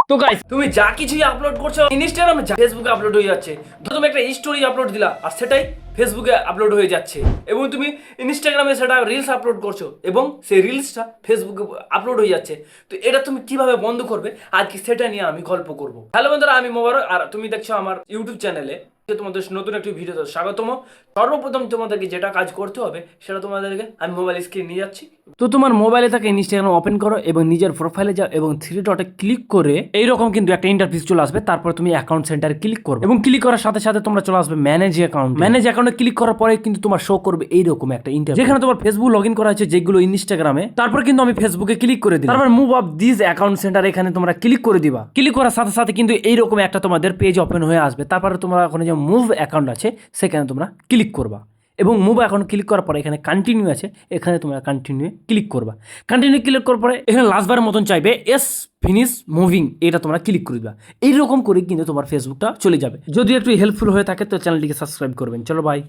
তো গাইস তুমি যা কিছুই আপলোড করছো ইনস্টাগ্রামে ফেসবুকে আপলোড হয়ে যাচ্ছে। তুমি একটা স্টোরি আপলোড দিলা আর সেটাই ফেসবুকে আপলোড হয়ে যাচ্ছে, এবং তুমি ইনস্টাগ্রামে সেটা রিলস আপলোড করছো এবং সেই রিলসটা ফেসবুকে আপলোড হয়ে যাচ্ছে। তো এটা তুমি কিভাবে বন্ধ করবে আজকে সেটা নিয়ে আমি গল্প করব। হ্যালো বন্ধুরা, আমি মোবারক আর তুমি দেখছো আমার ইউটিউব চ্যানেলে। তোমাদের নতুন একটি ভিডিওতে স্বাগতম। সর্বপ্রথম তোমাদেরকে যেটা কাজ করতে হবে সেটা তোমাদেরকে আমি মোবাইল স্ক্রিন নিয়ে যাচ্ছি। তো তোমার মোবাইলে থাকে ইনস্টাগ্রাম ওপেন করো এবং নিজের প্রোফাইলে যাও এবং থ্রি ডটে ক্লিক করে এইরকম কিন্তু একটা ইন্টারফেস চলে আসবে। তারপর তুমি অ্যাকাউন্ট সেন্টারে ক্লিক করবে এবং ক্লিক করার সাথে সাথে তোমরা চলে আসবে ম্যানেজ অ্যাকাউন্ট। ম্যানেজ অ্যাকাউন্টে ক্লিক করার পরে কিন্তু তোমার শো করবে এইরকম একটা ইন্টারফেস, যেখানে তোমার ফেসবুক লগ ইন করা আছে যেগুলো ইনস্টাগ্রামে। তারপর কিন্তু আমি ফেসবুকে ক্লিক করে দিই। তারপর move of this account centre এখানে তোমরা ক্লিক করে দিবা। ক্লিক করার সাথে সাথে কিন্তু এইরকম একটা তোমাদের পেজ ওপেন হয়ে আসবে। তারপরে তোমরা ওখানে যে মুভ অ্যাকাউন্ট আছে সেখানে তোমরা ক্লিক করবা এবং মুভ অ্যাকাউন্ট ক্লিক করার পরে এখানে কন্টিনিউ আছে, এখানে তোমরা কন্টিনিউ ক্লিক করবা। কন্টিনিউ ক্লিক করার পরে এখানে লাস্টবারের মতন চাইবে এস ফিনিশ মুভিং, এটা তোমরা ক্লিক করে দিবা। এইরকম করে কিন্তু তোমার ফেসবুকটা চলে যাবে। যদি একটু হেল্পফুল হয়ে থাকে তো চ্যানেলটিকে সাবস্ক্রাইব করবেন। চলো বাই।